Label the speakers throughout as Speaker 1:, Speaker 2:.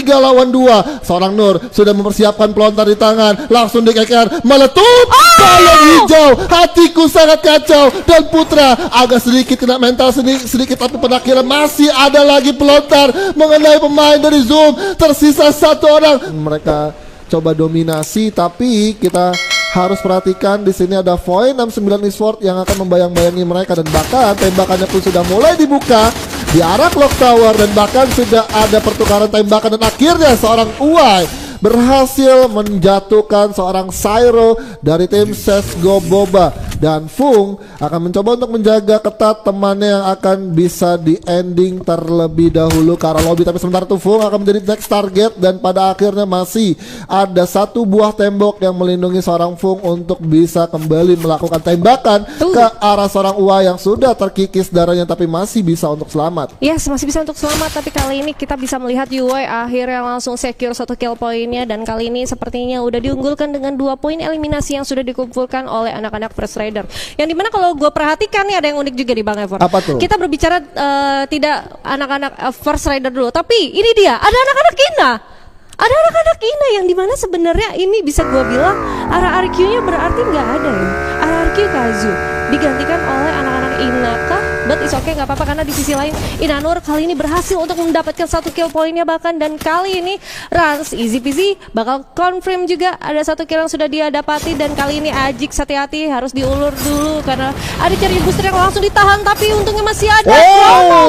Speaker 1: 3 lawan 2. Seorang Nur sudah mempersiapkan pelontar di tangan, langsung dikeker, meletup. Balon hijau, hatiku sangat kacau. Dan Putra agak sedikit kena mental sedikit, tapi pada akhirnya masih ada lagi pelontar mengenai pemain dari Zoom. Tersisa 1 orang. Mereka coba dominasi, tapi kita harus perhatikan di sini ada Void 69 Esports yang akan membayang-bayangi mereka, dan bahkan tembakannya pun sudah mulai dibuka di arah Clock Tower, dan bahkan sudah ada pertukaran tembakan, dan akhirnya seorang Uwai berhasil menjatuhkan seorang Syro dari tim CSGO Boba, dan Fung akan mencoba untuk menjaga ketat temannya yang akan bisa di ending terlebih dahulu ke arah lobby. Tapi sementara itu Fung akan menjadi next target, dan pada akhirnya masih ada 1 buah tembok yang melindungi seorang Fung untuk bisa kembali melakukan tembakan ke arah seorang Uwa yang sudah terkikis darahnya, tapi masih bisa untuk selamat.
Speaker 2: Yes, masih bisa untuk selamat, tapi kali ini kita bisa melihat Uwai akhirnya langsung secure 1 kill point. Dan kali ini sepertinya udah diunggulkan dengan 2 poin eliminasi yang sudah dikumpulkan oleh anak-anak First Rider. Yang dimana kalau gue perhatikan nih ada yang unik juga di Bang Ever.
Speaker 1: Apa tuh?
Speaker 2: Kita berbicara tidak anak-anak First Rider dulu, tapi ini dia ada anak-anak Ina. Ada anak-anak Ina yang dimana sebenarnya ini bisa gue bilang arah RQ-nya berarti nggak ada ya. Arah RQ Kazu digantikan oleh anak-anak Ina kah? But it's okay, nggak apa-apa, karena di sisi lain Inanur kali ini berhasil untuk mendapatkan 1 kill poinnya bahkan, dan kali ini Rans easy peasy bakal confirm juga ada 1 kill yang sudah dia dapati. Dan kali ini Ajik hati-hati harus diulur dulu karena ada cari booster yang langsung ditahan, tapi untungnya masih ada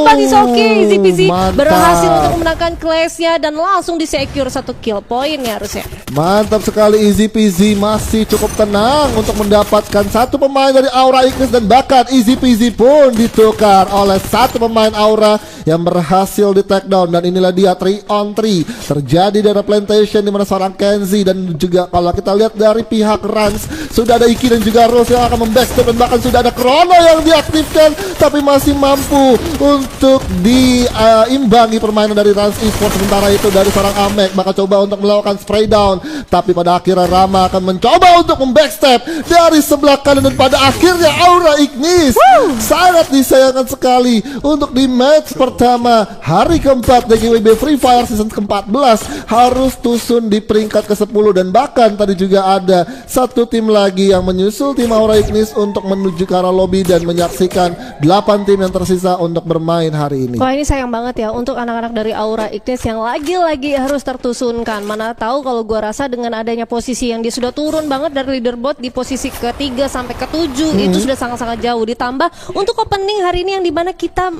Speaker 2: but it's okay, easy peasy berhasil untuk memenangkan clash-nya dan langsung di secure 1 kill point ya harusnya.
Speaker 1: Mantap sekali, easy peasy masih cukup tenang untuk mendapatkan 1 pemain dari Aura Ignis, dan bahkan easy peasy pun ditukar oleh 1 pemain Aura yang berhasil di take down. Dan inilah dia 3 on 3 terjadi dari plantation di mana seorang Kenzie, dan juga kalau kita lihat dari pihak Rans sudah ada Iki dan juga Rose yang akan membackstep, dan bahkan sudah ada Chrono yang diaktifkan, tapi masih mampu untuk diimbangi permainan dari Rans Esports. Sementara itu dari seorang Amek bakal coba untuk melakukan spray down, tapi pada akhirnya Rama akan mencoba untuk membackstep dari sebelah kanan, dan pada akhirnya Aura Ignis sangat disayangkan sekali untuk di match pertama hari keempat DGWB Free Fire season ke-14 harus tusun di peringkat ke-10, dan bahkan tadi juga ada 1 tim lagi yang menyusul tim Aura Ignis untuk menuju ke arah lobby dan menyaksikan 8 tim yang tersisa untuk bermain hari ini.
Speaker 2: Wah, ini sayang banget ya untuk anak-anak dari Aura Ignis yang lagi-lagi harus tertusunkan. Mana tahu kalau gua rasa dengan adanya posisi yang dia sudah turun banget dari leaderboard di posisi ke-3 sampai ke-7 itu sudah sangat-sangat jauh, ditambah untuk opening hari ini yang dimana kita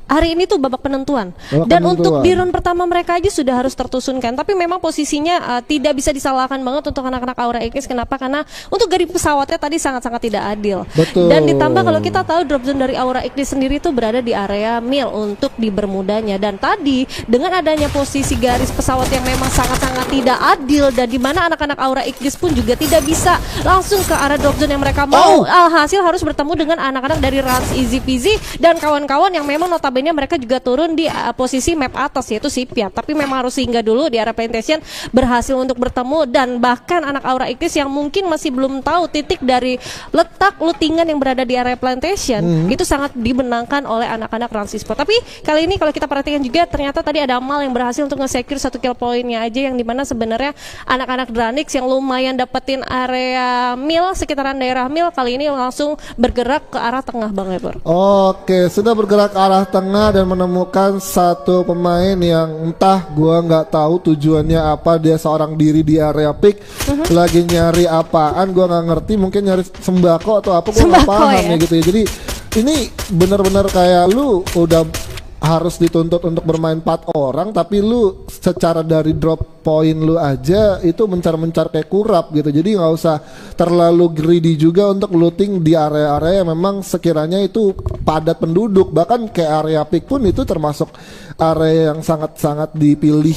Speaker 2: hari ini tuh babak penentuan. Untuk di round pertama mereka aja sudah harus tertusunkan. Tapi memang posisinya tidak bisa disalahkan banget untuk anak-anak Aura Ignis. Kenapa? Karena untuk garis pesawatnya tadi sangat-sangat tidak adil.
Speaker 1: Betul.
Speaker 2: Dan ditambah kalau kita tahu drop zone dari Aura Ignis sendiri tuh berada di area mil untuk di Bermudanya. Dan tadi dengan adanya posisi garis pesawat yang memang sangat-sangat tidak adil, dan dimana anak-anak Aura Ignis pun juga tidak bisa langsung ke arah drop zone yang mereka mau, hasil harus bertemu dengan anak-anak dari Rans Easy Peasy dan kawan-kawan yang memang notabene mereka juga turun di posisi map atas yaitu Sipia, tapi memang harus singgah dulu di area plantation, berhasil untuk bertemu. Dan bahkan anak Aura Ignis yang mungkin masih belum tahu titik dari letak lootingan yang berada di area plantation itu sangat dimenangkan oleh anak-anak Rans Esports. Tapi kali ini kalau kita perhatikan juga ternyata tadi ada Amal yang berhasil untuk nge-secure 1 kill poinnya aja, yang dimana sebenarnya anak-anak Dranix yang lumayan dapetin area mil, sekitaran daerah mil, kali ini langsung bergerak ke arah tengah Bang Eber.
Speaker 1: Oke, sudah bergerak ke arah tengah dan menemukan 1 pemain yang entah gua nggak tahu tujuannya apa, dia seorang diri di area pick lagi nyari apaan gua nggak ngerti, mungkin nyari sembako atau apa gua nggak paham ya gitu ya. Jadi ini benar-benar kayak lu udah harus dituntut untuk bermain 4 orang, tapi lu secara dari drop point lu aja itu mencar-mencar kayak kurap gitu. Jadi nggak usah terlalu greedy juga untuk looting di area-area yang memang sekiranya itu padat penduduk. Bahkan kayak area pick pun itu termasuk area yang sangat-sangat dipilih.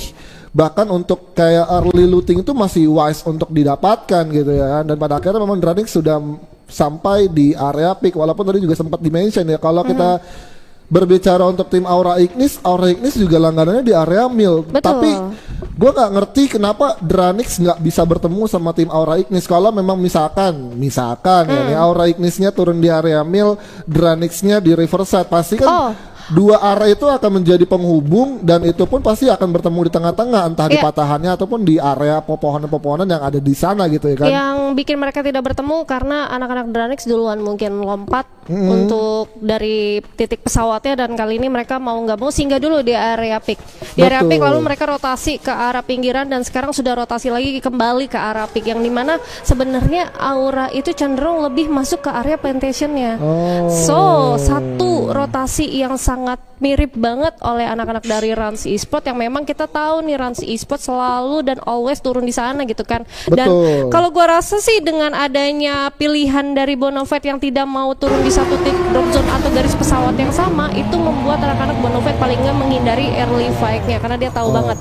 Speaker 1: Bahkan untuk kayak early looting itu masih wise untuk didapatkan gitu ya. Dan pada akhirnya memang Dranix sudah sampai di area pick, walaupun tadi juga sempat dimention ya kalau kita berbicara untuk tim Aura Ignis juga langganannya di area mil. Tapi gue nggak ngerti kenapa Dranix nggak bisa bertemu sama tim Aura Ignis. Kalau memang misalkan ya nih Aura Ignisnya turun di area mil, Dranixnya di Riverside, pasti kan dua arah itu akan menjadi penghubung dan itu pun pasti akan bertemu di tengah-tengah entah di patahannya ataupun di area pepohonan-pepohonan yang ada di sana gitu ya kan.
Speaker 2: Yang bikin mereka tidak bertemu karena anak-anak Dranix duluan mungkin lompat untuk dari titik pesawatnya, dan kali ini mereka mau nggak mau singgah dulu di area peak. Di area peak lalu mereka rotasi ke arah pinggiran dan sekarang sudah rotasi lagi kembali ke arah peak, yang dimana sebenarnya aura itu cenderung lebih masuk ke area plantationnya. So satu rotasi yang sangat mirip banget oleh anak-anak dari Rans Esport yang memang kita tahu nih Rans Esport selalu dan always turun di sana gitu kan. Dan kalau gua rasa sih dengan adanya pilihan dari Bonofide yang tidak mau turun di satu titik drop zone atau garis pesawat yang sama, itu membuat anak-anak Bonofide paling nggak menghindari early fight-nya karena dia tahu banget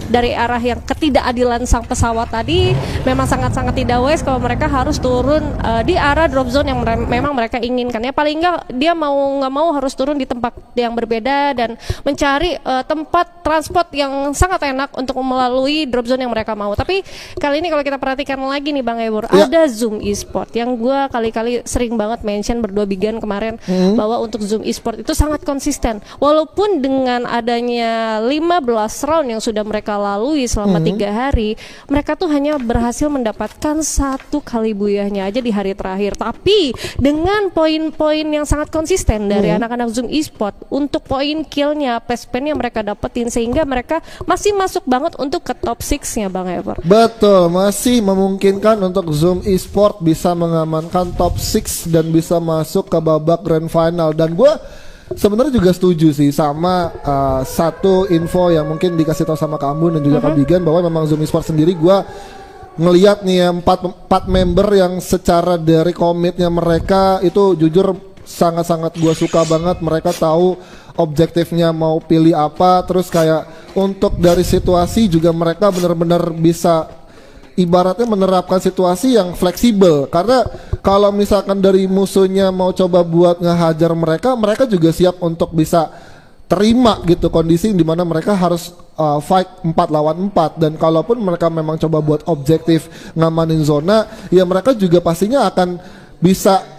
Speaker 2: dari arah yang ketidakadilan sang pesawat tadi memang sangat-sangat tidak wise kalau mereka harus turun di arah drop zone yang memang mereka inginkan. Ya paling nggak dia mau nggak mau harus turun di tempat yang berbeda dan mencari tempat transport yang sangat enak untuk melalui drop zone yang mereka mau. Tapi kali ini kalau kita perhatikan lagi nih Bang Ebor, ada Zoom Esport yang gue kali-kali sering banget mention berdua bigan kemarin bahwa untuk Zoom Esport itu sangat konsisten. Walaupun dengan adanya 15 round yang sudah mereka lalui selama 3 hari, mereka tuh hanya berhasil mendapatkan 1 kali buyahnya aja di hari terakhir. Tapi dengan poin-poin yang sangat konsisten dari anak-anak Zoom Esport untuk poin killnya, placement yang mereka dapetin, sehingga mereka masih masuk banget untuk ke top 6-nya Bang Ever.
Speaker 1: Betul, masih memungkinkan untuk Zoom Esport bisa mengamankan top 6 dan bisa masuk ke babak grand final. Dan gue sebenarnya juga setuju sih sama satu info yang mungkin dikasih tahu sama kamu dan juga Kak Bigan, bahwa memang Zoom Esport sendiri gue ngelihat nih ya, 4 member yang secara dari komitnya mereka itu jujur sangat-sangat gue suka banget. Mereka tahu objektifnya mau pilih apa, terus kayak untuk dari situasi juga mereka benar-benar bisa ibaratnya menerapkan situasi yang fleksibel. Karena kalau misalkan dari musuhnya mau coba buat ngehajar mereka, mereka juga siap untuk bisa terima gitu kondisi di mana mereka harus fight 4 lawan 4. Dan kalaupun mereka memang coba buat objektif ngamanin zona, ya mereka juga pastinya akan bisa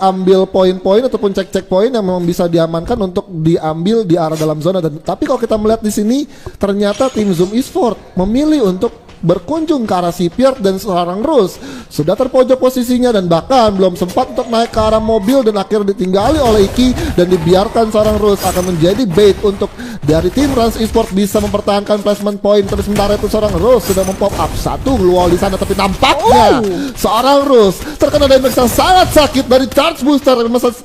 Speaker 1: ambil poin-poin ataupun cek-cek poin yang memang bisa diamankan untuk diambil di arah dalam zona. Dan tapi kalau kita melihat di sini, ternyata tim Zoom Esport memilih untuk berkunjung ke arah Sipiar dan seorang Rus sudah terpojok posisinya dan bahkan belum sempat untuk naik ke arah mobil dan akhirnya ditinggali oleh Iki dan dibiarkan seorang Rus akan menjadi bait untuk dari tim Rans Esport bisa mempertahankan placement point. Terus sementara itu seorang Rus sudah mempop up 1 wall di sana, tapi nampaknya seorang Rus terkena damage yang sangat sakit dari charge booster.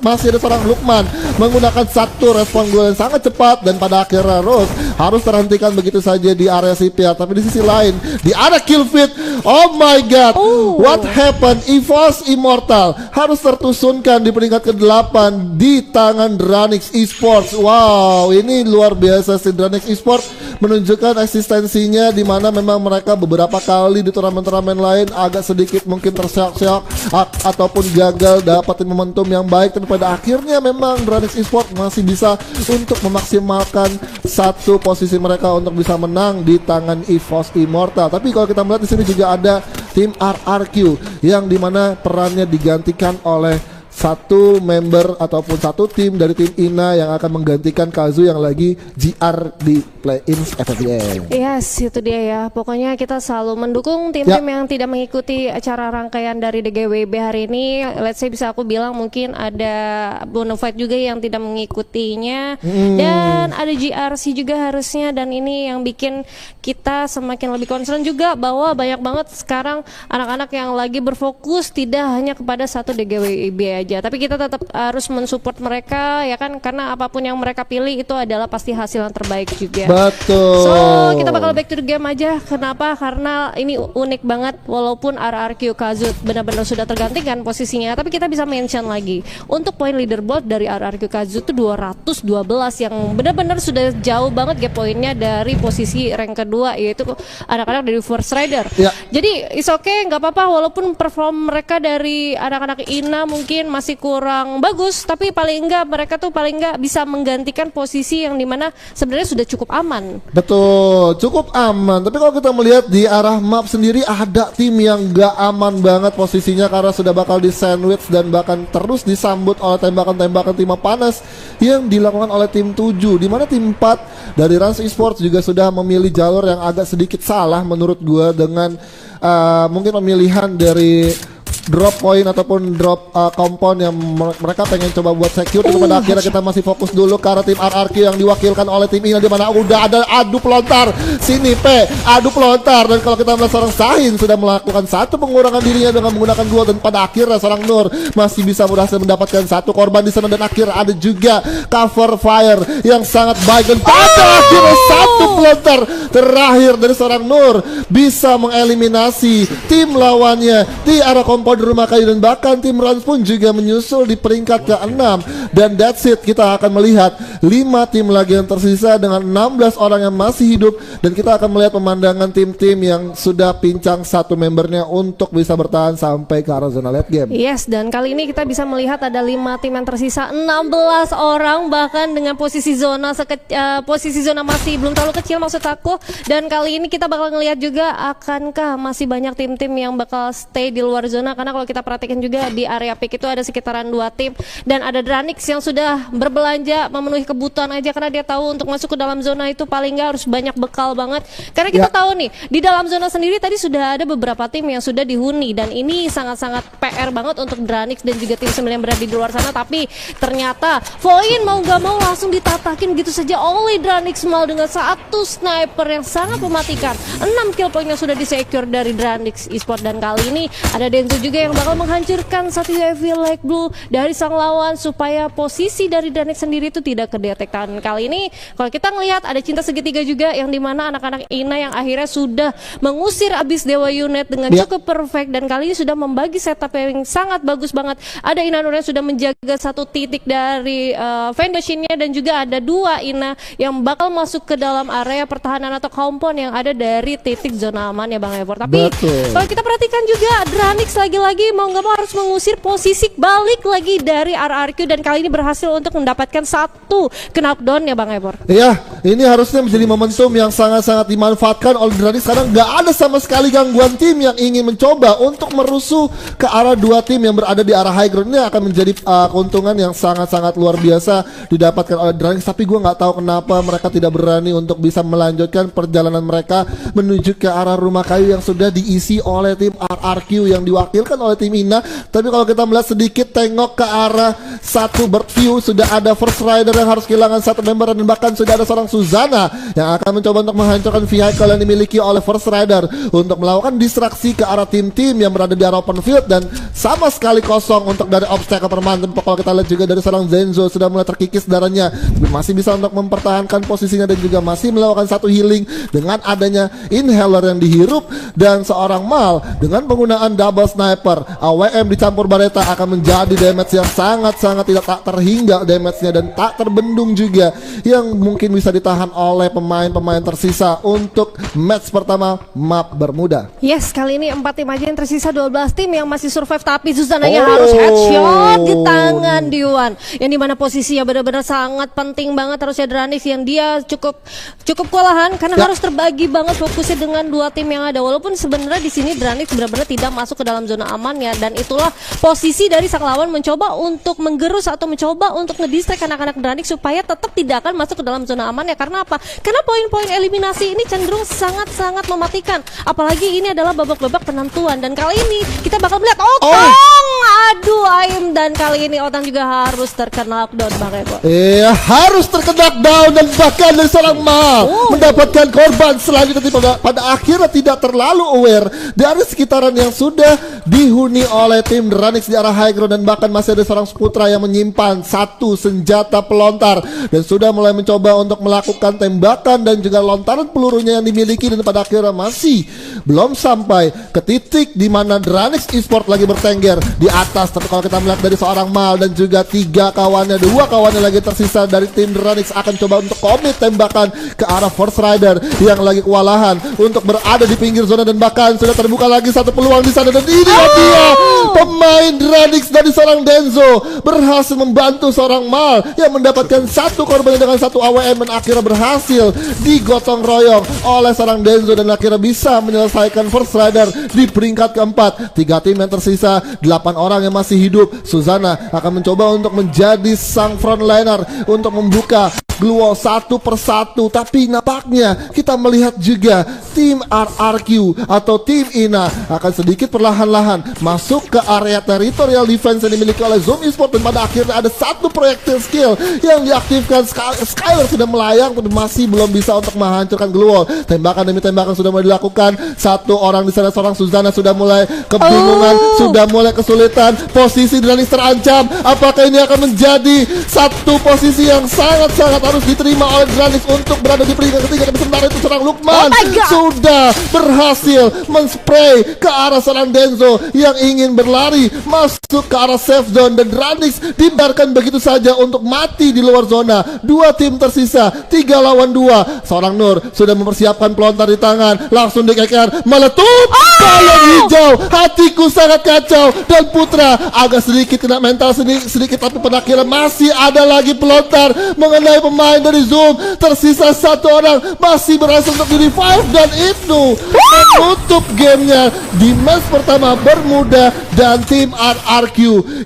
Speaker 1: Masih ada seorang Lukman menggunakan satu respon gol yang sangat cepat dan pada akhirnya Rus harus terhentikan begitu saja di area Sipiar. Tapi di sisi lain di ada kill feed. Oh my god, what happened? EVOS Immortal harus tertusunkan di peringkat ke-8 di tangan Dranix Esports. Wow, ini luar biasa sih. Dranix Esports menunjukkan eksistensinya di mana memang mereka beberapa kali di turnamen-turnamen lain agak sedikit mungkin terseok-seok ataupun gagal dapatin momentum yang baik, tapi pada akhirnya memang Dranix Esports masih bisa untuk memaksimalkan satu posisi mereka untuk bisa menang di tangan EVOS Immortal. Tapi kalau kita melihat di sini juga ada tim RRQ yang dimana perannya digantikan oleh satu member ataupun satu tim dari tim INA yang akan menggantikan Kazu yang lagi GR di play-ins FFBL.
Speaker 2: Yes, itu dia ya. Pokoknya kita selalu mendukung tim-tim yang tidak mengikuti acara rangkaian dari DGWB hari ini. Let's say bisa aku bilang mungkin ada Bonofide juga yang tidak mengikutinya dan ada GRC juga harusnya, dan ini yang bikin kita semakin lebih concern juga bahwa banyak banget sekarang anak-anak yang lagi berfokus tidak hanya kepada satu DGWB aja, tapi kita tetap harus mensupport mereka ya kan, karena apapun yang mereka pilih itu adalah pasti hasil yang terbaik juga.
Speaker 1: Betul.
Speaker 2: So kita bakal back to the game aja. Kenapa? Karena ini unik banget. Walaupun RRQ Kazut benar-benar sudah tergantikan posisinya, tapi kita bisa mention lagi untuk poin leaderboard dari RRQ Kazut itu 212 yang benar-benar sudah jauh banget gap poinnya dari posisi rank kedua, yaitu anak-anak dari First Rider. Jadi it's okay, nggak apa-apa walaupun perform mereka dari anak-anak INA mungkin masih kurang bagus, tapi paling enggak mereka tuh paling enggak bisa menggantikan posisi yang dimana sebenarnya sudah cukup aman.
Speaker 1: Betul, cukup aman. Tapi kalau kita melihat di arah map sendiri ada tim yang gak aman banget posisinya karena sudah bakal di sandwich dan bahkan terus disambut oleh tembakan-tembakan timah panas yang dilakukan oleh tim 7, di mana tim 4 dari Rans Esports juga sudah memilih jalur yang agak sedikit salah menurut gua dengan mungkin pemilihan dari drop point ataupun drop compound yang mereka pengen coba buat secure. Tapi pada akhirnya kita masih fokus dulu ke arah tim RRQ yang diwakilkan oleh tim Ina, di mana udah ada adu pelontar sini adu pelontar, dan kalau kita melihat seorang Sahin sudah melakukan satu pengurangan dirinya dengan menggunakan gua, dan pada akhirnya seorang Nur masih bisa berhasil mendapatkan satu korban di sana, dan akhirnya ada juga cover fire yang sangat baik, dan pada akhirnya satu pelontar terakhir dari seorang Nur bisa mengeliminasi tim lawannya di arah kompon di rumah kayu, dan bahkan tim Rans pun juga menyusul di peringkat ke-6. Dan that's it, kita akan melihat 5 tim lagi yang tersisa dengan 16 orang yang masih hidup, dan kita akan melihat pemandangan tim-tim yang sudah pincang satu membernya untuk bisa bertahan sampai ke arah zona late game.
Speaker 2: Yes, dan kali ini kita bisa melihat ada 5 tim yang tersisa, 16 orang bahkan dengan posisi zona masih belum terlalu kecil maksud aku. Dan kali ini kita bakal ngelihat juga akankah masih banyak tim-tim yang bakal stay di luar zona, karena kalau kita perhatikan juga di area pick itu ada sekitaran 2 tim, dan ada Dranix yang sudah berbelanja memenuhi kebutuhan aja karena dia tahu untuk masuk ke dalam zona itu paling nggak harus banyak bekal banget, karena kita tahu nih di dalam zona sendiri tadi sudah ada beberapa tim yang sudah dihuni, dan ini sangat-sangat PR banget untuk Dranix dan juga tim 9 yang berada di luar sana. Tapi ternyata Voin mau gak mau langsung ditatakin gitu saja oleh Dranix Mal dengan satu sniper yang sangat mematikan. 6 kill point yang sudah disecure dari Dranix Esports, dan kali ini ada Denzo juga yang bakal menghancurkan satu UAV Light Blue dari sang lawan supaya posisi dari Dranix sendiri itu tidak kedetektan. Kali ini kalau kita ngelihat ada cinta segitiga juga yang dimana anak-anak Ina yang akhirnya sudah mengusir abis Dewa Unit dengan cukup perfect, dan kali ini sudah membagi setup yang sangat bagus banget. Ada Ina Nur yang sudah menjaga satu titik dari Vendoshinnya, dan juga ada 2 Ina yang bakal masuk ke dalam area pertahanan atau compound yang ada dari titik zona aman ya Bang Ebor. Tapi kalau kita perhatikan juga Dranix lagi-lagi mau nggak mau harus mengusir posisi balik lagi dari RRQ, dan kali ini berhasil untuk mendapatkan satu knockdown ya Bang Ebor.
Speaker 1: Iya, ini harusnya menjadi momentum yang sangat-sangat dimanfaatkan oleh Dranix karena nggak ada sama sekali gangguan tim yang ingin mencoba untuk merusuh ke arah 2 tim yang berada di arah high ground. Ini akan menjadi keuntungan yang sangat-sangat luar biasa didapatkan oleh Dranix, tapi gue nggak tahu kenapa mereka tidak berani untuk bisa melanjutkan perjalanan mereka menuju ke arah rumah kayu yang sudah diisi oleh tim RRQ yang diwakilkan oleh tim Ina. Tapi kalau kita melihat sedikit tengok ke arah satu bird view, sudah ada First Rider yang harus kehilangan satu member, dan bahkan sudah ada seorang Suzana yang akan mencoba untuk menghancurkan vehicle yang dimiliki oleh First Rider untuk melakukan distraksi ke arah tim-tim yang berada di arah open field, dan sama sekali kosong untuk dari obstacle permanen. Kalau kita lihat juga dari seorang Zenzo sudah mulai terkikis darahnya, tapi masih bisa untuk mempertahankan posisinya dan juga masih melakukan satu healing dengan adanya inhaler yang dihirup, dan seorang Mal dengan penggunaan double sniper AWM dicampur Bareta akan menjadi damage yang sangat-sangat tidak tak terhingga damage-nya dan tak terbendung juga, yang mungkin bisa ditahan oleh pemain-pemain tersisa untuk match pertama map Bermuda.
Speaker 2: Yes, kali ini 4 tim aja yang tersisa, 12 tim yang masih survive, tapi Susananya harus headshot di tangan Diwan, yang dimana posisinya benar-benar sangat penting banget harusnya Dranix yang dia cukup kewalahan karena harus terbagi banget fokusnya dengan 2 tim yang ada. Walaupun sebenarnya di sini Dranix benar-benar tidak masuk ke dalam zona amannya, dan itulah posisi dari sang lawan mencoba untuk menggerus atau mencoba untuk ngedistract anak-anak Dranix supaya tetap tidak akan masuk ke dalam zona amannya. Karena apa? Karena poin-poin eliminasi ini cenderung sangat-sangat mematikan, apalagi ini adalah babak-babak penentuan, dan kali ini kita bakal melihat Otang aduh Aim, dan kali ini Otang juga harus terkena lockdown Bang Ebo.
Speaker 1: Iya, harus terkena down, dan bahkan dari seorang Mal mendapatkan korban selanjutnya. Pada akhirnya tidak terlalu aware dari sekitaran yang sudah dihuni oleh tim Dranix di arah high ground, dan bahkan masih ada seorang Putra yang menyimpan satu senjata pelontar dan sudah mulai mencoba untuk melakukan tembakan dan juga lontaran pelurunya yang dimiliki, dan pada akhirnya masih belum sampai ke titik di mana Dranix Esports lagi bertengger di atas atas. Tapi kalau kita melihat dari seorang Mal dan juga 3 kawannya, 2 kawannya lagi tersisa dari tim Ranix akan coba untuk komit tembakan ke arah Force Rider yang lagi kewalahan untuk berada di pinggir zona, dan bahkan sudah terbuka lagi satu peluang di sana, dan ini dia pemain Ranix dari seorang Denzo berhasil membantu seorang Mal yang mendapatkan satu korban dengan satu AWM, dan akhirnya berhasil digotong royong oleh seorang Denzo dan akhirnya bisa menyelesaikan Force Rider di peringkat keempat. 3 tim yang tersisa, 8 orang yang masih hidup. Suzana akan mencoba untuk menjadi sang frontliner untuk membuka Glue Wall satu persatu, tapi nampaknya kita melihat juga tim RRQ atau tim Ina akan sedikit perlahan-lahan masuk ke area territorial defense yang dimiliki oleh Zoom Esports, dan pada akhirnya ada satu proyektil skill yang diaktifkan. Skyler sudah melayang tapi masih belum bisa untuk menghancurkan Glue Wall. Tembakan demi tembakan sudah mulai dilakukan. Satu orang di sana, seorang Suzana sudah mulai kebingungan, sudah mulai kesulitan. Posisi Dranis terancam. Apakah ini akan menjadi satu posisi yang sangat-sangat harus diterima oleh Dranis untuk berada di peringkat ketiga? Dan sementara itu seorang Lukman sudah berhasil men-spray ke arah seorang Denzo yang ingin berlari masuk ke arah safe zone, dan Dranis dibiarkan begitu saja untuk mati di luar zona. 2 tim tersisa, 3 lawan 2. Seorang Nur sudah mempersiapkan pelontar di tangan, langsung dikeker, meletup balon hijau. Hatiku sangat kacau, dan Putra agak sedikit kena mental sedikit, tapi pada akhirnya masih ada lagi pelontar mengenai pemain dari Zoom. Tersisa 1 orang, masih berhasil untuk di revive, dan itu menutup gamenya di match pertama. Bermuda dan tim RRQ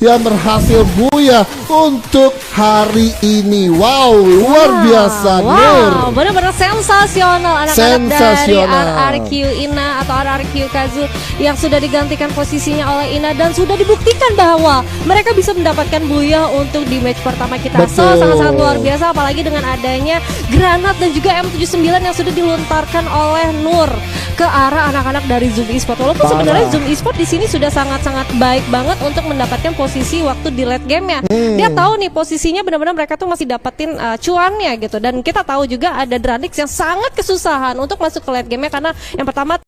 Speaker 1: yang berhasil buyar untuk hari ini. Wow, luar biasa. Nur,
Speaker 2: benar-benar sensasional anak-anak dari RRQ Ina atau RRQ Kazu yang sudah digantikan posisinya oleh Ina, dan sudah dibuktikan bahwa mereka bisa mendapatkan buya untuk di match pertama kita. So, sangat-sangat luar biasa, apalagi dengan adanya granat dan juga M79 yang sudah dilontarkan oleh Nur ke arah anak-anak dari Zoom Esports. Walaupun sebenarnya Zoom Esports di sini sudah sangat-sangat baik banget untuk mendapatkan posisi waktu di late game-nya. Dia tahu nih posisinya benar-benar mereka tuh masih dapetin cuannya gitu. Dan kita tahu juga ada Dranix yang sangat kesusahan untuk masuk ke late game-nya, karena yang pertama